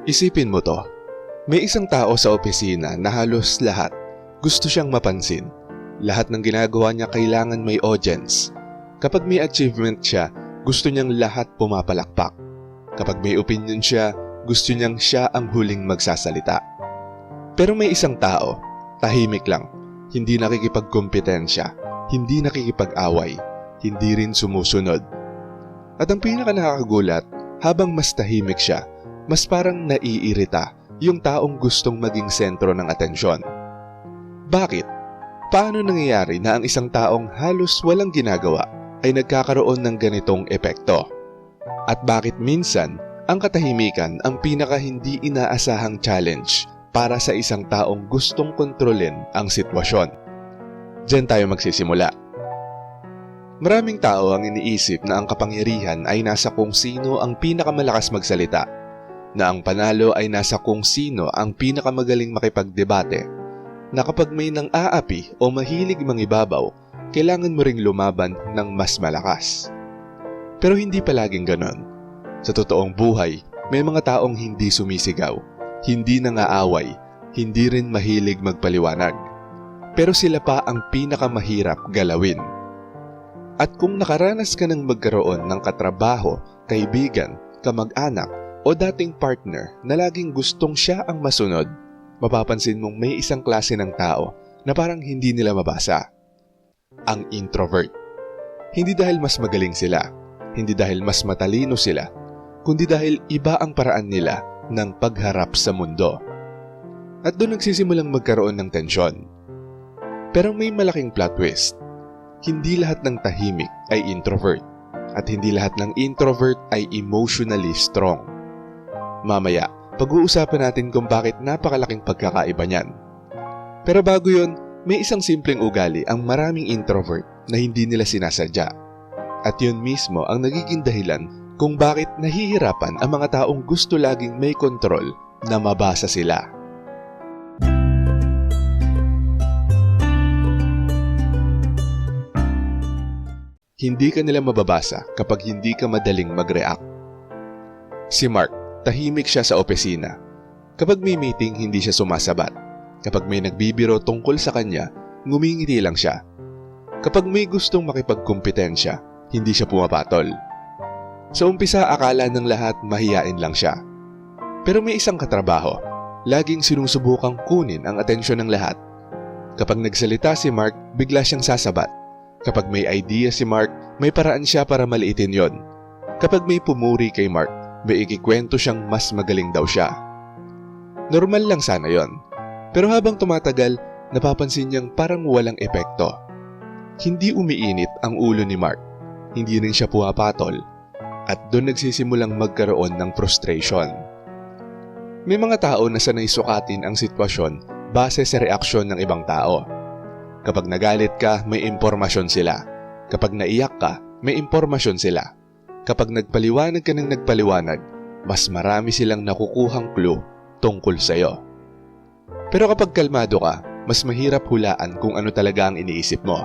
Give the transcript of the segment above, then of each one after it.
Isipin mo to, may isang tao sa opisina na halos lahat gusto siyang mapansin. Lahat ng ginagawa niya kailangan may audience. Kapag may achievement siya, gusto niyang lahat pumapalakpak. Kapag may opinion siya, gusto niyang siya ang huling magsasalita. Pero may isang tao, tahimik lang, hindi nakikipagkompetensya, hindi nakikipag-away, hindi rin sumusunod. At ang pinaka nakakagulat, habang mas tahimik siya, mas parang naiirita yung taong gustong maging sentro ng atensyon. Bakit? Paano nangyayari na ang isang taong halos walang ginagawa ay nagkakaroon ng ganitong epekto? At bakit minsan ang katahimikan ang pinaka hindi inaasahang challenge para sa isang taong gustong kontrolin ang sitwasyon? Diyan tayo magsisimula. Maraming tao ang iniisip na ang kapangyarihan ay nasa kung sino ang pinakamalakas magsalita, na ang panalo ay nasa kung sino ang pinakamagaling makipagdebate, na kapag may nang-aapi o mahilig mangibabaw, kailangan mo ring lumaban ng mas malakas. Pero hindi palaging ganon. Sa totoong buhay, may mga taong hindi sumisigaw, hindi nangaaway, hindi rin mahilig magpaliwanag. Pero sila pa ang pinakamahirap galawin. At kung nakaranas ka ng magkaroon ng katrabaho, kaibigan, kamag-anak o dating partner na laging gustong siya ang masunod, mapapansin mong may isang klase ng tao na parang hindi nila mabasa. Ang introvert. Hindi dahil mas magaling sila, hindi dahil mas matalino sila, kundi dahil iba ang paraan nila ng pagharap sa mundo. At doon nagsisimulang magkaroon ng tensyon. Pero may malaking plot twist. Hindi lahat ng tahimik ay introvert at hindi lahat ng introvert ay emotionally strong. Mamaya, pag-uusapan natin kung bakit napakalaking pagkakaiba niyan. Pero bago yun, may isang simpleng ugali ang maraming introvert na hindi nila sinasadya. At yun mismo ang nagiging dahilan kung bakit nahihirapan ang mga taong gusto laging may kontrol na mabasa sila. Hindi ka nila mababasa kapag hindi ka madaling mag-react. Si Mark, tahimik siya sa opisina. Kapag may meeting, hindi siya sumasabat. Kapag may nagbibiro tungkol sa kanya, ngumingiti lang siya. Kapag may gustong makipagkumpetensya, hindi siya pumapatol. Sa umpisa, akala ng lahat mahiyain lang siya. Pero may isang katrabaho, laging sinusubukang kunin ang atensyon ng lahat. Kapag nagsalita si Mark, bigla siyang sasabat. Kapag may idea si Mark, may paraan siya para maliitin yon. Kapag may pumuri kay Mark, may ikikwento siyang mas magaling daw siya. Normal lang sana yon. Pero habang tumatagal, napapansin niyang parang walang epekto. Hindi umiinit ang ulo ni Mark. Hindi rin siya pumapatol. At doon nagsisimulang magkaroon ng frustration. May mga tao na sanay sukatin ang sitwasyon base sa reaksyon ng ibang tao. Kapag nagalit ka, may impormasyon sila. Kapag naiyak ka, may impormasyon sila. Kapag nagpaliwanag ka ng nagpaliwanag, mas marami silang nakukuhang clue tungkol sa'yo. Pero kapag kalmado ka, mas mahirap hulaan kung ano talaga ang iniisip mo.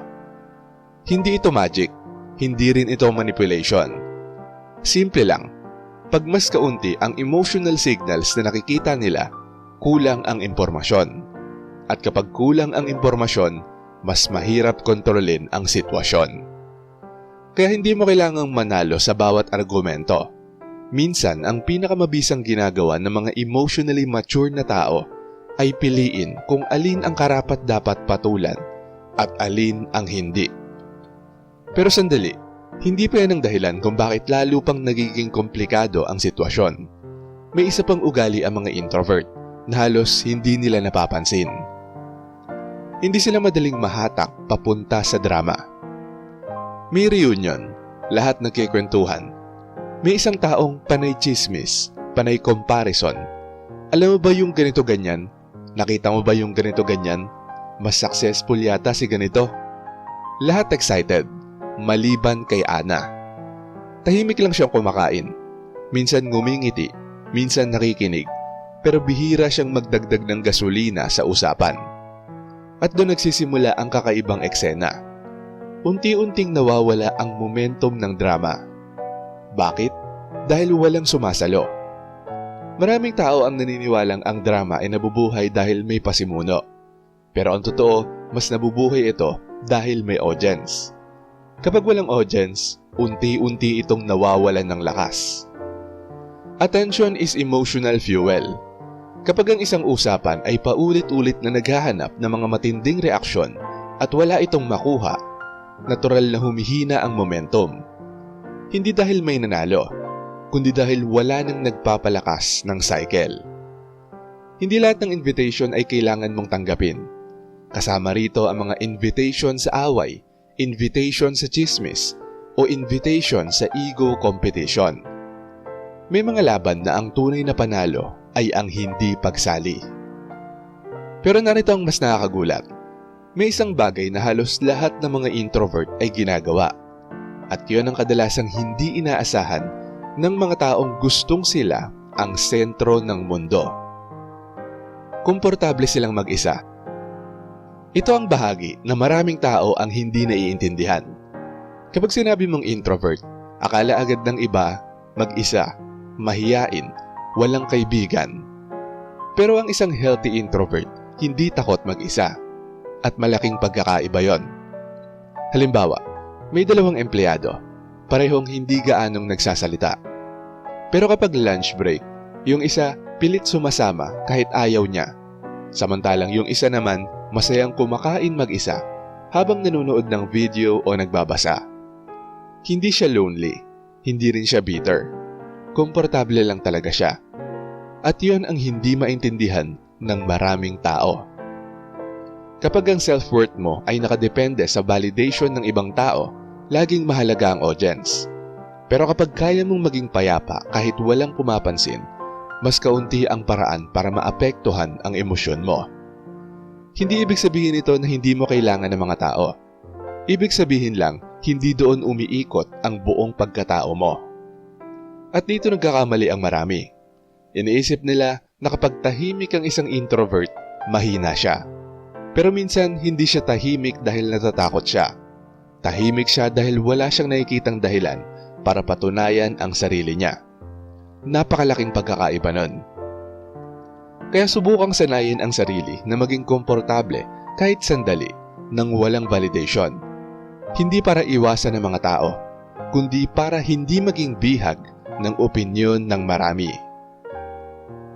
Hindi ito magic, hindi rin ito manipulation. Simple lang, pag mas kaunti ang emotional signals na nakikita nila, kulang ang impormasyon. At kapag kulang ang impormasyon, mas mahirap kontrolin ang sitwasyon. Kaya hindi mo kailangang manalo sa bawat argumento. Minsan, ang pinakamabisang ginagawa ng mga emotionally mature na tao ay piliin kung alin ang karapat-dapat patulan at alin ang hindi. Pero sandali, hindi pa yan ang dahilan kung bakit lalo pang nagiging komplikado ang sitwasyon. May isa pang ugali ang mga introvert na halos hindi nila napapansin. Hindi sila madaling mahatak papunta sa drama. May reunion, lahat nagkikwentuhan. May isang taong panay chismis, panay comparison. Alam mo ba yung ganito ganyan? Nakita mo ba yung ganito ganyan? Mas successful yata si ganito. Lahat excited, maliban kay Ana. Tahimik lang siyang kumakain. Minsan ngumingiti, minsan nakikinig, pero bihira siyang magdagdag ng gasolina sa usapan. At doon nagsisimula ang kakaibang eksena. Unti-unting nawawala ang momentum ng drama. Bakit? Dahil walang sumasalo. Maraming tao ang naniniwalang ang drama ay nabubuhay dahil may pasimuno. Pero ang totoo, mas nabubuhay ito dahil may audience. Kapag walang audience, unti-unti itong nawawalan ng lakas. Attention is emotional fuel. Kapag ang isang usapan ay paulit-ulit na naghahanap ng mga matinding reaksyon at wala itong makuha, natural na humihina ang momentum. Hindi dahil may nanalo, kundi dahil wala nang nagpapalakas ng cycle. Hindi lahat ng invitation ay kailangan mong tanggapin. Kasama rito ang mga invitation sa away, invitation sa chismis, o invitation sa ego competition. May mga laban na ang tunay na panalo ay ang hindi pagsali. Pero narito ang mas nakakagulat. May isang bagay na halos lahat ng mga introvert ay ginagawa. At yun ang kadalasang hindi inaasahan ng mga taong gustong sila ang sentro ng mundo. Komportable silang mag-isa. Ito ang bahagi na maraming tao ang hindi naiintindihan. Kapag sinabi mong introvert, akala agad ng iba mag-isa, mahiyain, walang kaibigan. Pero ang isang healthy introvert, hindi takot mag-isa. At malaking pagkakaiba yon. Halimbawa, may dalawang empleyado, parehong hindi gaanong nagsasalita. Pero kapag lunch break, yung isa pilit sumasama kahit ayaw niya. Samantalang yung isa naman masayang kumakain mag-isa habang nanonood ng video o nagbabasa. Hindi siya lonely, hindi rin siya bitter. Komportable lang talaga siya. At yun ang hindi maintindihan ng maraming tao. Kapag ang self-worth mo ay nakadepende sa validation ng ibang tao, laging mahalaga ang audience. Pero kapag kaya mong maging payapa kahit walang pumapansin, mas kaunti ang paraan para maapektuhan ang emosyon mo. Hindi ibig sabihin ito na hindi mo kailangan ng mga tao. Ibig sabihin lang, hindi doon umiikot ang buong pagkatao mo. At dito nagkakamali ang marami. Iniisip nila na kapag tahimik ang isang introvert, mahina siya. Pero minsan hindi siya tahimik dahil natatakot siya. Tahimik siya dahil wala siyang nakikitang dahilan para patunayan ang sarili niya. Napakalaking pagkakaiba nun. Kaya subukang sanayin ang sarili na maging komportable kahit sandali nang walang validation. Hindi para iwasan ng mga tao, kundi para hindi maging bihag ng opinyon ng marami.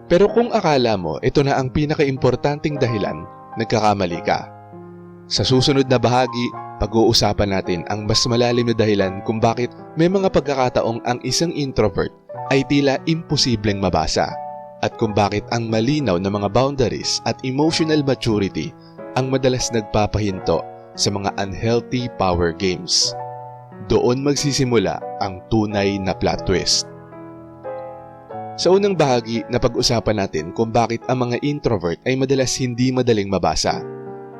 Pero kung akala mo ito na ang pinakaimportanteng dahilan, nagkakamali ka. Sa susunod na bahagi, pag-uusapan natin ang mas malalim na dahilan kung bakit may mga pagkakataong ang isang introvert ay tila imposibleng mabasa at kung bakit ang malinaw na mga boundaries at emotional maturity ang madalas nagpapahinto sa mga unhealthy power games. Doon magsisimula ang tunay na plot twist. Sa unang bahagi, napag-usapan natin kung bakit ang mga introvert ay madalas hindi madaling mabasa.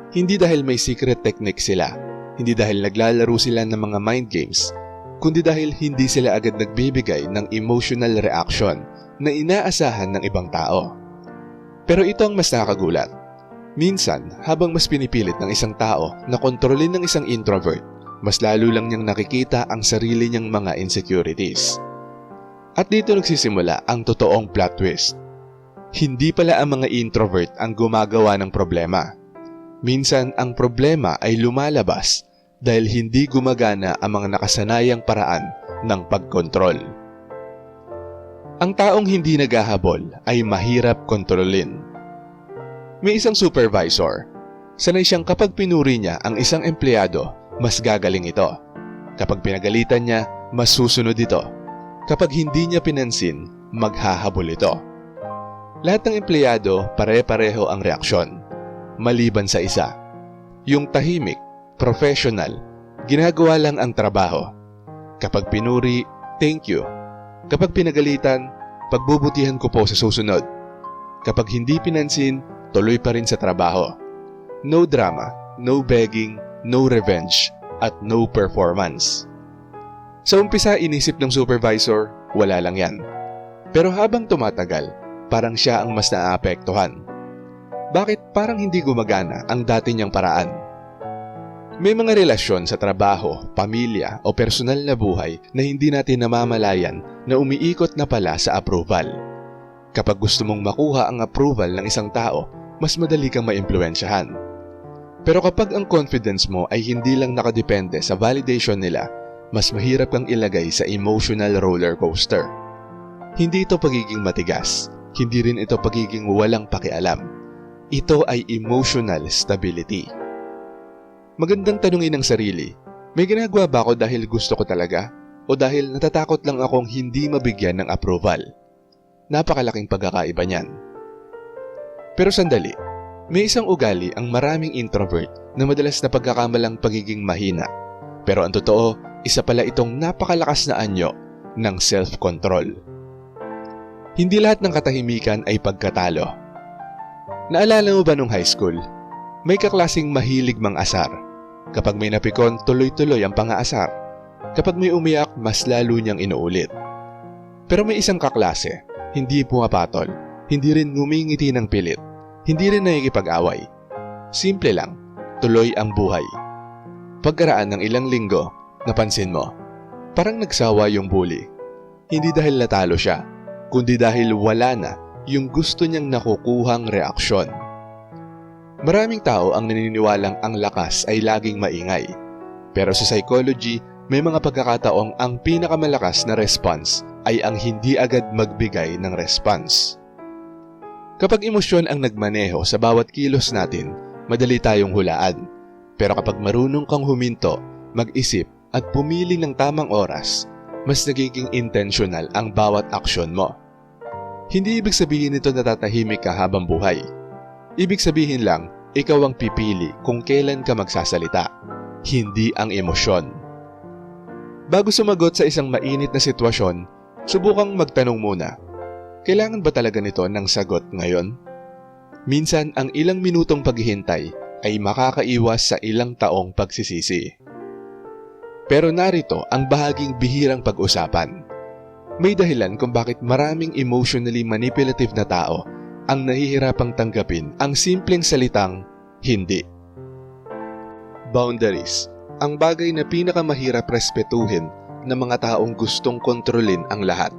Hindi dahil may secret technique sila, hindi dahil naglalaro sila ng mga mind games, kundi dahil hindi sila agad nagbibigay ng emotional reaction na inaasahan ng ibang tao. Pero ito ang mas nakakagulat. Minsan, habang mas pinipilit ng isang tao na kontrolin ng isang introvert, mas lalo lang niyang nakikita ang sarili niyang mga insecurities. At dito nagsisimula ang totoong plot twist. Hindi pala ang mga introvert ang gumagawa ng problema. Minsan ang problema ay lumalabas dahil hindi gumagana ang mga nakasanayang paraan ng pagkontrol. Ang taong hindi naghahabol ay mahirap kontrolin. May isang supervisor. Sanay siyang kapag pinuri niya ang isang empleyado, mas gagaling ito. Kapag pinagalitan niya, mas susunod ito. Kapag hindi niya pinansin, maghahabol ito. Lahat ng empleyado pare-pareho ang reaksyon. Maliban sa isa. Yung tahimik, professional, ginagawa lang ang trabaho. Kapag pinuri, thank you. Kapag pinagalitan, pagbubutihan ko po sa susunod. Kapag hindi pinansin, tuloy pa rin sa trabaho. No drama, no begging, no revenge, at no performance. Sa umpisa inisip ng supervisor, wala lang yan. Pero habang tumatagal, parang siya ang mas naaapektuhan. Bakit parang hindi gumagana ang dati niyang paraan? May mga relasyon sa trabaho, pamilya o personal na buhay na hindi natin namamalayan na umiikot na pala sa approval. Kapag gusto mong makuha ang approval ng isang tao, mas madali kang maimpluwensyahan. Pero kapag ang confidence mo ay hindi lang nakadepende sa validation nila, mas mahirap kang ilagay sa emotional roller coaster. Hindi ito pagiging matigas, hindi rin ito pagiging walang pakialam. Ito ay emotional stability. Magandang tanungin ang sarili, may ginagawa ba ako dahil gusto ko talaga? O dahil natatakot lang akong hindi mabigyan ng approval? Napakalaking pagkakaiba niyan. Pero sandali, may isang ugali ang maraming introvert na madalas na pagkakamalang pagiging mahina. Pero ang totoo, isa pala itong napakalakas na anyo ng self-control. Hindi lahat ng katahimikan ay pagkatalo. Naalala mo ba nung high school? May kaklasing mahilig mang-asar. Kapag may napikon, tuloy-tuloy ang pang-aasar. Kapag may umiyak, mas lalo niyang inuulit. Pero may isang kaklase, hindi pumapatol, hindi rin ngumingiti ng pilit, hindi rin nakikipag-away. Simple lang, tuloy ang buhay. Pagkaraan ng ilang linggo, napansin mo, parang nagsawa yung bully. Hindi dahil natalo siya, kundi dahil wala na yung gusto niyang nakukuhang reaksyon. Maraming tao ang naniniwalang ang lakas ay laging maingay. Pero sa psychology, may mga pagkakataong ang pinakamalakas na response ay ang hindi agad magbigay ng response. Kapag emosyon ang nagmaneho sa bawat kilos natin, madali tayong hulaan. Pero kapag marunong kang huminto, mag-isip at pumili ng tamang oras, mas nagiging intentional ang bawat aksyon mo. Hindi ibig sabihin nito na tatahimik ka habang buhay. Ibig sabihin lang, ikaw ang pipili kung kailan ka magsasalita, hindi ang emosyon. Bago sumagot sa isang mainit na sitwasyon, subukang magtanong muna, kailangan ba talaga nito ng sagot ngayon? Minsan, ang ilang minutong paghihintay ay makakaiwas sa ilang taong pagsisisi. Pero narito ang bahaging bihirang pag-usapan. May dahilan kung bakit maraming emotionally manipulative na tao ang nahihirapang tanggapin ang simpleng salitang hindi. Boundaries, ang bagay na pinakamahirap respetuhin ng mga taong gustong kontrolin ang lahat.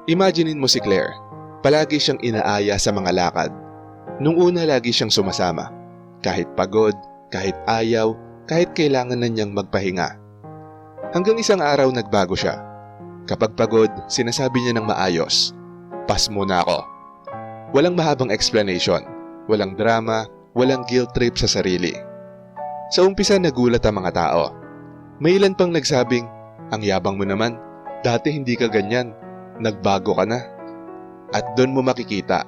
Imaginein mo si Claire, palagi siyang inaaya sa mga lakad. Nung una lagi siyang sumasama, kahit pagod, kahit ayaw, kahit kailangan na niyang magpahinga. Hanggang isang araw nagbago siya. Kapag pagod, sinasabi niya ng maayos, "Pass muna ako." Walang mahabang explanation, walang drama, walang guilt trip sa sarili. Sa umpisa nagulat ang mga tao. May ilan pang nagsabing, "Ang yabang mo naman, dati hindi ka ganyan, nagbago ka na." At doon mo makikita,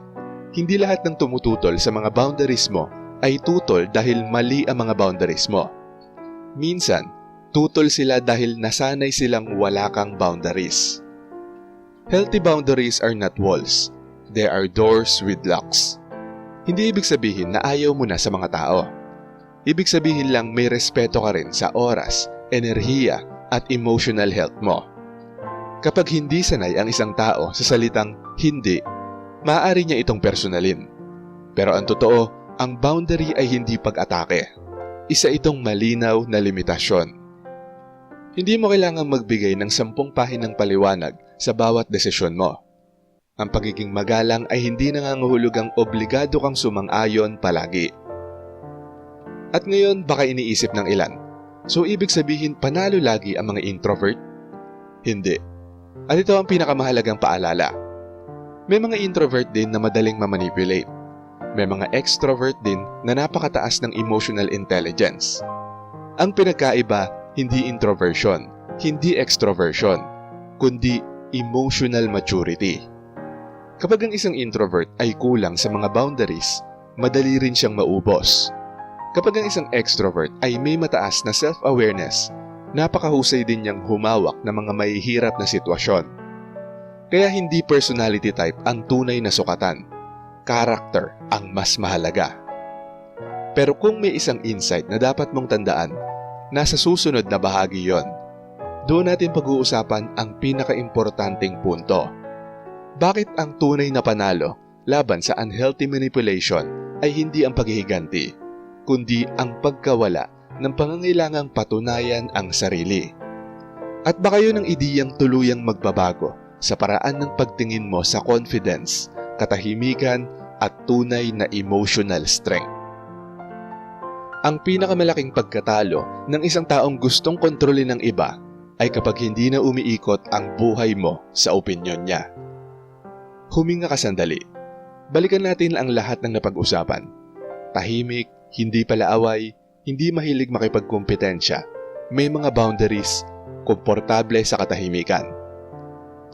hindi lahat ng tumututol sa mga boundaries mo ay tutol dahil mali ang mga boundaries mo. Minsan, tutol sila dahil nasanay silang wala kang boundaries. Healthy boundaries are not walls. They are doors with locks. Hindi ibig sabihin na ayaw mo na sa mga tao. Ibig sabihin lang may respeto ka rin sa oras, enerhiya at emotional health mo. Kapag hindi sanay ang isang tao sa salitang hindi, maaari niya itong personalin. Pero ang totoo, ang boundary ay hindi pag-atake. Isa itong malinaw na limitasyon. Hindi mo kailangang magbigay ng 10 pahinang paliwanag sa bawat desisyon mo. Ang pagiging magalang ay hindi nangangahulugang obligado kang sumang-ayon palagi. At ngayon baka iniisip ng ilan, so ibig sabihin panalo lagi ang mga introvert? Hindi. At ito ang pinakamahalagang paalala. May mga introvert din na madaling mamanipulate. May mga extrovert din na napakataas ng emotional intelligence. Ang pinagkaiba, hindi introversion, hindi extroversion, kundi emotional maturity. Kapag ang isang introvert ay kulang sa mga boundaries, madali rin siyang maubos. Kapag ang isang extrovert ay may mataas na self-awareness, napakahusay din niyang humawak ng mga mahihirap na sitwasyon. Kaya hindi personality type ang tunay na sukatan. Character ang mas mahalaga. Pero kung may isang insight na dapat mong tandaan, nasa susunod na bahagi yon. Doon natin pag-uusapan ang pinaka-importanting punto. Bakit ang tunay na panalo laban sa unhealthy manipulation ay hindi ang paghihiganti, kundi ang pagkawala ng pangangailangang patunayan ang sarili. At baka yun ang ideyang tuluyang magbabago sa paraan ng pagtingin mo sa confidence, katahimikan at tunay na emotional strength. Ang pinakamalaking pagkatalo ng isang taong gustong kontrolin ng iba ay kapag hindi na umiikot ang buhay mo sa opinyon niya. Huminga ka sandali. Balikan natin ang lahat ng napag-usapan. Tahimik, hindi palaaway, hindi mahilig makipagkompetensya, may mga boundaries, komportable sa katahimikan.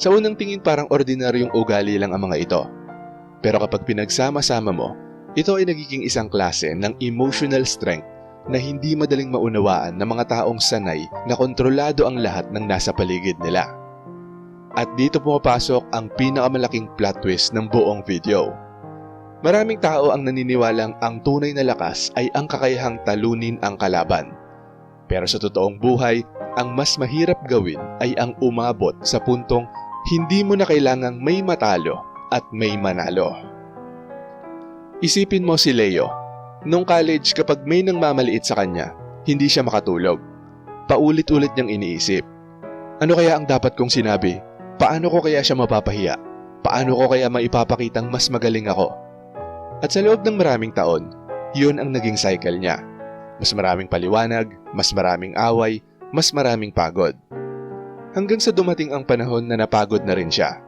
Sa unang tingin parang ordinaryong ugali lang ang mga ito. Pero kapag pinagsama-sama mo, ito ay nagiging isang klase ng emotional strength na hindi madaling maunawaan ng mga taong sanay na kontrolado ang lahat ng nasa paligid nila. At dito pumapasok ang pinakamalaking plot twist ng buong video. Maraming tao ang naniniwalang ang tunay na lakas ay ang kakayahang talunin ang kalaban. Pero sa totoong buhay, ang mas mahirap gawin ay ang umabot sa puntong hindi mo na kailangang may matalo at may manalo. Isipin mo si Leo. Nung college, kapag may nang mamaliit sa kanya, hindi siya makatulog. Paulit-ulit niyang iniisip. Ano kaya ang dapat kong sinabi? Paano ko kaya siya mapapahiya? Paano ko kaya maipapakitang mas magaling ako? At sa loob ng maraming taon, yun ang naging cycle niya. Mas maraming paliwanag, mas maraming away, mas maraming pagod. Hanggang sa dumating ang panahon na napagod na rin siya.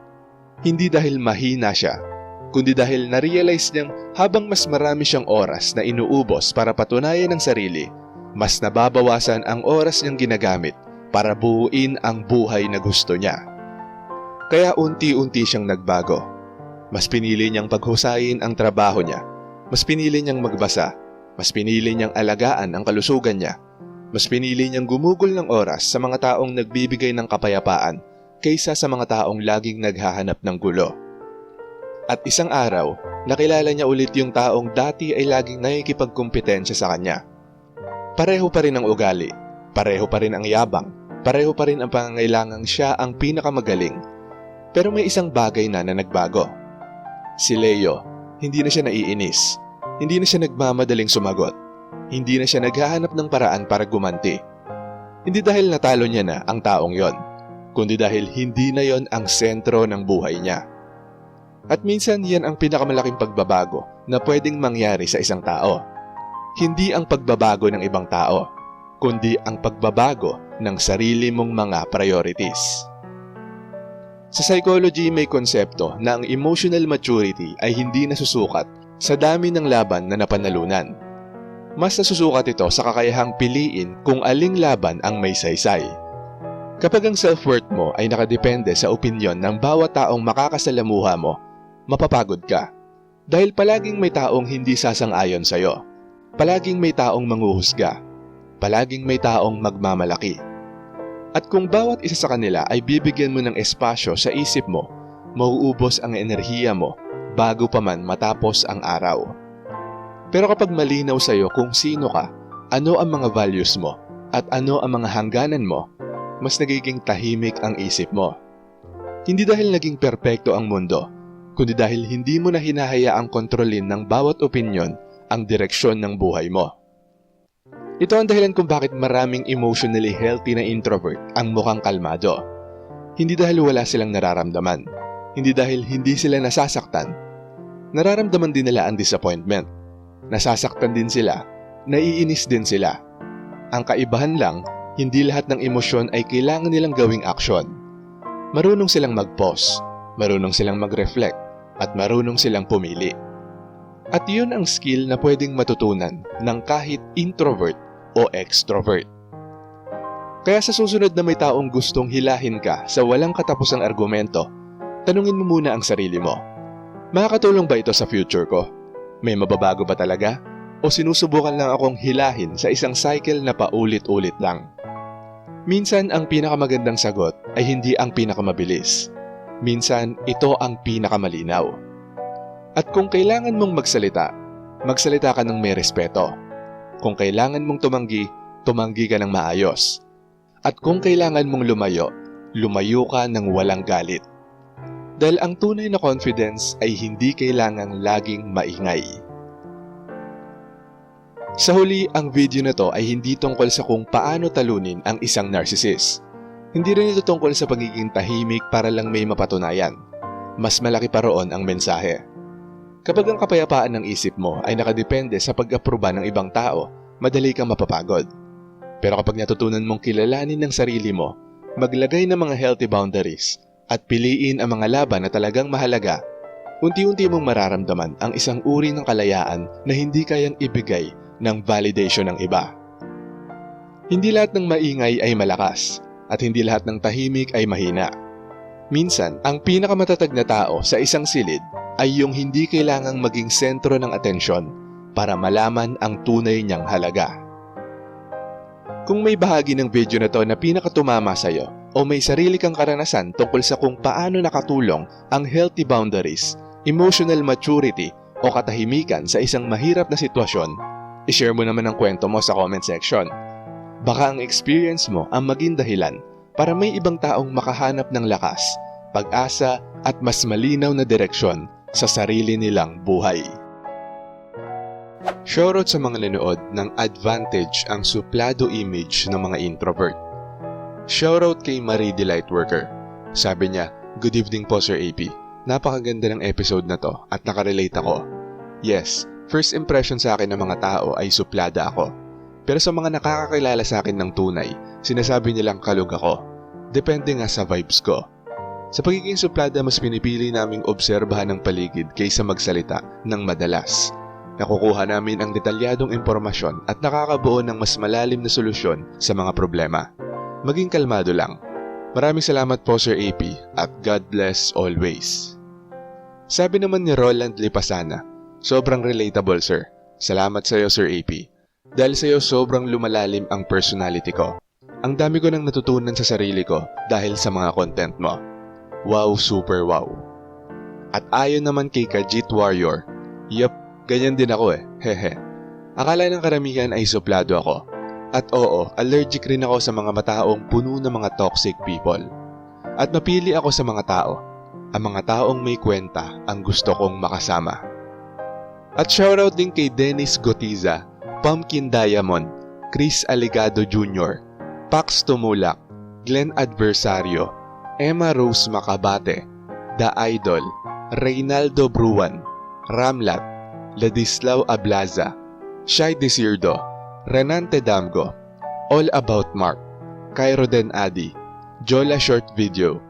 Hindi dahil mahina siya, kundi dahil na-realize niyang habang mas marami siyang oras na inuubos para patunayan ang sarili, mas nababawasan ang oras niyang ginagamit para buuin ang buhay na gusto niya. Kaya unti-unti siyang nagbago. Mas pinili niyang paghusayin ang trabaho niya, mas pinili niyang magbasa, mas pinili niyang alagaan ang kalusugan niya, mas pinili niyang gumugol ng oras sa mga taong nagbibigay ng kapayapaan kaysa sa mga taong laging naghahanap ng gulo. At isang araw, nakilala niya ulit yung taong dati ay laging nakikipagkumpetensya sa kanya. Pareho pa rin ang ugali, pareho pa rin ang yabang, pareho pa rin ang pangangailangang siya ang pinakamagaling. Pero may isang bagay na nagbago. Si Leo, hindi na siya naiinis, hindi na siya nagmamadaling sumagot, hindi na siya naghahanap ng paraan para gumanti. Hindi dahil natalo niya na ang taong yon, kundi dahil hindi na yon ang sentro ng buhay niya. At minsan yan ang pinakamalaking pagbabago na pwedeng mangyari sa isang tao. Hindi ang pagbabago ng ibang tao, kundi ang pagbabago ng sarili mong mga priorities. Sa psychology may konsepto na ang emotional maturity ay hindi nasusukat sa dami ng laban na napanalunan. Mas nasusukat ito sa kakayahang piliin kung aling laban ang may saysay. Kapag ang self-worth mo ay nakadepende sa opinyon ng bawat taong makakasalamuha mo, mapapagod ka. Dahil palaging may taong hindi sasang-ayon sa'yo. Palaging may taong manghuhusga. Palaging may taong magmamalaki. At kung bawat isa sa kanila ay bibigyan mo ng espasyo sa isip mo, mauubos ang enerhiya mo bago pa man matapos ang araw. Pero kapag malinaw sa'yo kung sino ka, ano ang mga values mo, at ano ang mga hangganan mo, mas nagiging tahimik ang isip mo. Hindi dahil naging perpekto ang mundo, kundi dahil hindi mo na hinahayaang kontrolin ng bawat opinyon ang direksyon ng buhay mo. Ito ang dahilan kung bakit maraming emotionally healthy na introvert ang mukhang kalmado. Hindi dahil wala silang nararamdaman, hindi dahil hindi sila nasasaktan. Nararamdaman din nila ang disappointment. Nasasaktan din sila, naiinis din sila. Ang kaibahan lang, hindi lahat ng emosyon ay kailangan nilang gawing aksyon. Marunong silang mag-pause, marunong silang mag-reflect, at marunong silang pumili. At yun ang skill na pwedeng matutunan ng kahit introvert o extrovert. Kaya sa susunod na may taong gustong hilahin ka sa walang katapusang argumento, tanungin mo muna ang sarili mo. Makakatulong ba ito sa future ko? May mababago ba talaga? O sinusubukan lang akong hilahin sa isang cycle na paulit-ulit lang? Minsan ang pinakamagandang sagot ay hindi ang pinakamabilis. Minsan, ito ang pinakamalinaw. At kung kailangan mong magsalita, magsalita ka ng may respeto. Kung kailangan mong tumanggi, tumanggi ka ng maayos. At kung kailangan mong lumayo, lumayo ka ng walang galit. Dahil ang tunay na confidence ay hindi kailangang laging maingay. Sa huli, ang video na to ay hindi tungkol sa kung paano talunin ang isang narcissist. Hindi rin ito tungkol sa pagiging tahimik para lang may mapatunayan. Mas malaki pa roon ang mensahe. Kapag ang kapayapaan ng isip mo ay nakadepende sa pag-aproba ng ibang tao, madali kang mapapagod. Pero kapag natutunan mong kilalanin ng sarili mo, maglagay ng mga healthy boundaries, at piliin ang mga laban na talagang mahalaga, unti-unti mong mararamdaman ang isang uri ng kalayaan na hindi kayang ibigay ng validation ng iba. Hindi lahat ng maingay ay malakas, at hindi lahat ng tahimik ay mahina. Minsan, ang pinakamatatag na tao sa isang silid ay yung hindi kailangang maging sentro ng atensyon para malaman ang tunay niyang halaga. Kung may bahagi ng video na to na pinakatumama sa'yo o may sarili kang karanasan tungkol sa kung paano nakatulong ang healthy boundaries, emotional maturity o katahimikan sa isang mahirap na sitwasyon, ishare mo naman ang kwento mo sa comment section. Baka ang experience mo ang maging dahilan para may ibang taong makahanap ng lakas, pag-asa at mas malinaw na direksyon sa sarili nilang buhay. Shoutout sa mga nanood ng advantage ang suplado image ng mga introvert. Shoutout kay Marie the Lightworker. Sabi niya, "Good evening po Sir AP. Napakaganda ng episode na to at nakarelate ako. Yes, first impression sa akin ng mga tao ay suplada ako. Pero sa mga nakakakilala sa akin ng tunay, sinasabi nilang kalug ako. Depende nga sa vibes ko. Sa pagiging suplada, mas pinipili naming obserbahan ng paligid kaysa magsalita ng madalas. Nakukuha namin ang detalyadong impormasyon at nakakabuo ng mas malalim na solusyon sa mga problema. Maging kalmado lang. Maraming salamat po Sir AP at God bless always." Sabi naman ni Roland Lipasana, "Sobrang relatable sir. Salamat sa iyo Sir AP. Dahil sa iyo sobrang lumalalim ang personality ko. Ang dami ko nang natutunan sa sarili ko dahil sa mga content mo. Wow, super wow." At ayon naman kay Kajit Warrior, "Yup, ganyan din ako hehe. Akala ng karamihan ay suplado ako. At oo, allergic rin ako sa mga mataong puno ng mga toxic people. At napili ako sa mga tao. Ang mga taong may kwenta ang gusto kong makasama." At shoutout din kay Dennis Gotiza, Pumpkin Diamond, Chris Aligado Jr., Pax Tumulak, Glenn Adversario, Emma Rose Macabate, The Idol, Reynaldo Bruan, Ramlat, Ladislao Ablaza, Shai Desirdo, Renante Damgo, All About Mark, Cairo Den Adi, Jola Short Video,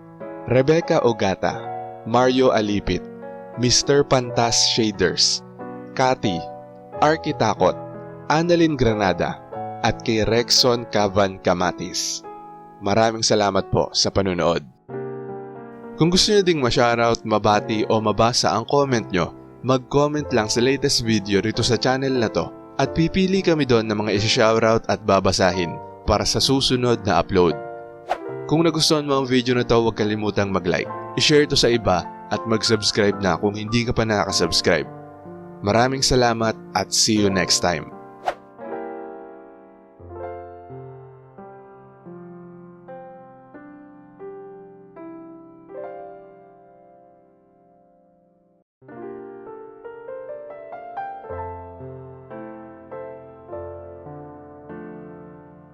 Rebecca Ogata, Mario Alipit, Mr. Pantas Shaders, Cathy, Arkitakot, Annalyn Granada, at kay Rexon Cavan Kamatis. Maraming salamat po sa panunood. Kung gusto nyo ding ma-shoutout, mabati o mabasa ang comment nyo, mag-comment lang sa latest video rito sa channel na to at pipili kami doon ng mga isi-shoutout at babasahin para sa susunod na upload. Kung nagustuhan mo ang video na to, huwag kalimutang mag-like, i-share to sa iba at mag-subscribe na kung hindi ka pa nakaka-subscribe. Maraming salamat at see you next time.